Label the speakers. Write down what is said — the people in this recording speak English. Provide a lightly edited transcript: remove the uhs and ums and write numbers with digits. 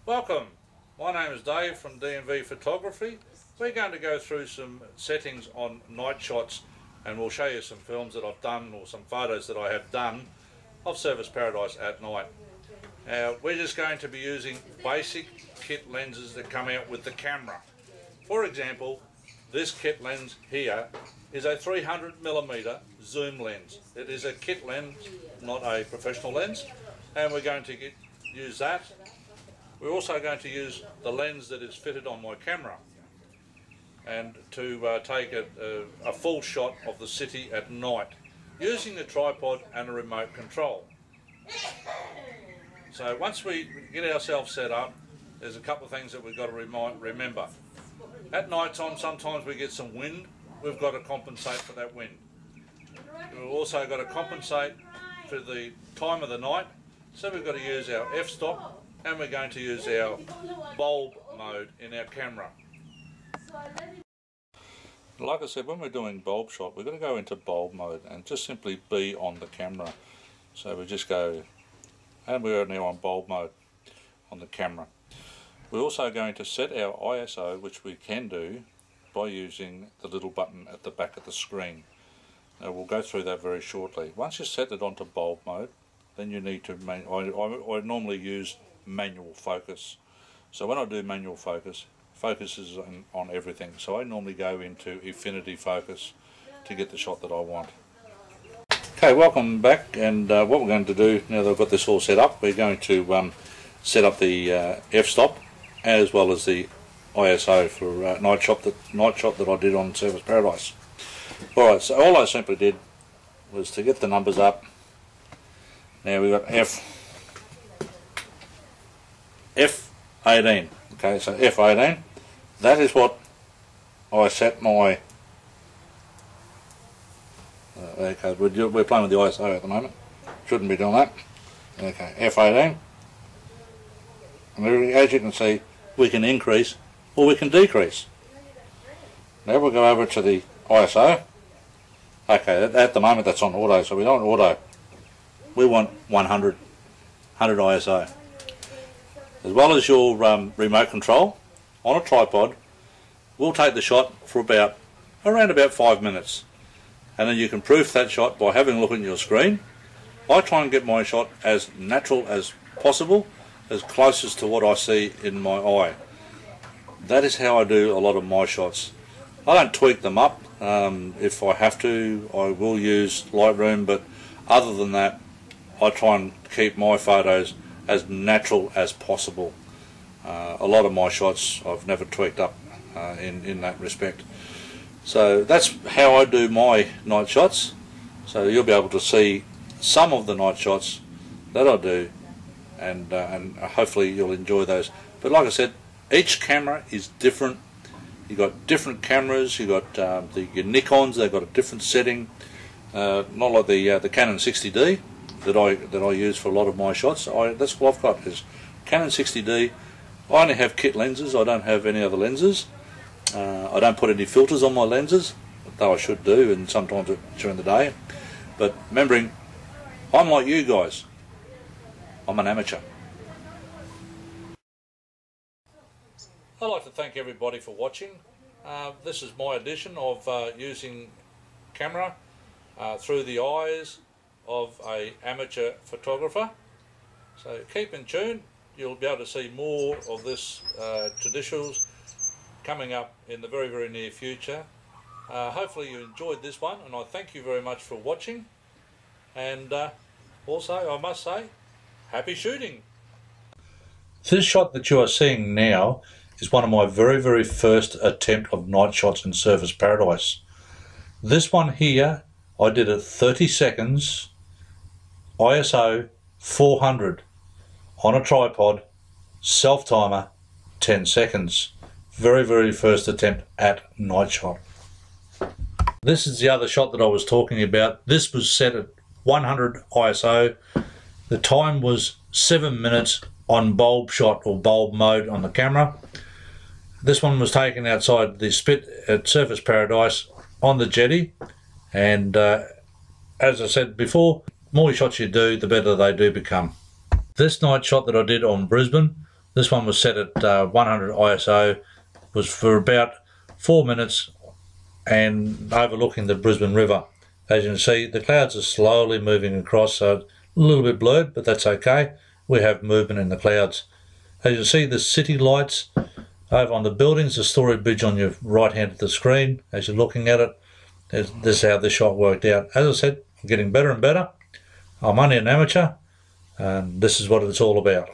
Speaker 1: Welcome, my name is Dave from D&V Photography. We're going to go through some settings on night shots and we'll show you some films that I've done or some photos that I have done of Surfers Paradise at night. We're just going to be using basic kit lenses that come out with the camera. For example, this kit lens here is a 300mm zoom lens. It is a kit lens, not a professional lens, and we're going to use that. We're also going to use the lens that is fitted on my camera and to take a full shot of the city at night using a tripod and a remote control. So once we get ourselves set up, there's a couple of things that we've got to remember. At night time sometimes we get some wind. We've got to compensate for that wind. We've also got to compensate for the time of the night, so we've got to use our f-stop and we're going to use our bulb mode in our camera. Like I said, when we're doing bulb shot, we're going to go into bulb mode and just simply be on the camera. So we just go, and we're now on bulb mode on the camera. We're also going to set our ISO, which we can do by using the little button at the back of the screen. Now we'll go through that very shortly. Once you set it onto bulb mode, then you need to, I normally use manual focus. So when I do manual focus, focuses on everything. So I normally go into infinity focus to get the shot that I want. Okay, welcome back, and what we're going to do now that I've got this all set up, we're going to set up the f-stop as well as the ISO for night shot that I did on Surfers Paradise. Alright, so all I simply did was to get the numbers up. Now we've got F18. Okay, so F18, that is what I set my okay, we're playing with the ISO at the moment, shouldn't be doing that. Okay, F18, and as you can see, we can increase or we can decrease. Now we'll go over to the ISO. Okay, at the moment that's on auto, so we don't want auto, we want 100 ISO. As well as your remote control on a tripod, we'll take the shot for around about 5 minutes, and then you can proof that shot by having a look at your screen. I try and get my shot as natural as possible, as closest to what I see in my eye. That is how I do a lot of my shots. I don't tweak them up. If I have to, I will use Lightroom, but other than that, I try and keep my photos as natural as possible. A lot of my shots I've never tweaked up in that respect. So that's how I do my night shots. So you'll be able to see some of the night shots that I do, and hopefully you'll enjoy those. But like I said, each camera is different. You've got different cameras. You've got your Nikons. They've got a different setting. Not like the Canon 60D that I use for a lot of my shots. That's what I've got, is Canon 60D. I only have kit lenses. I don't have any other lenses. I don't put any filters on my lenses, though I should do, and sometimes during the day. But remembering, I'm like you guys. I'm an amateur. I'd like to thank everybody for watching. This is my edition of using camera through the eyes of an amateur photographer. So keep in tune. You'll be able to see more of this traditionals coming up in the very, very near future. Hopefully you enjoyed this one, and I thank you very much for watching. And also I must say, happy shooting. This shot that you are seeing now is one of my very, very first attempt of night shots in Surfers Paradise. This one here, I did it 30 seconds, ISO 400, on a tripod, self-timer, 10 seconds. Very, very first attempt at night shot. This is the other shot that I was talking about. This was set at 100 ISO. The time was 7 minutes on bulb shot or bulb mode on the camera. This one was taken outside the spit at Surfers Paradise on the jetty, and as I said before, the more shots you do, the better they do become. This night shot that I did on Brisbane This one was set at 100 ISO, was for about 4 minutes and overlooking the Brisbane River. As you can see, the clouds are slowly moving across, so a little bit blurred, but that's okay. We have movement in the clouds. As you can see, the city lights over on the buildings, the Story Bridge on your right hand of the screen as you're looking at it. This is how this shot worked out. As I said, I'm getting better and better. I'm only an amateur, and this is what it's all about.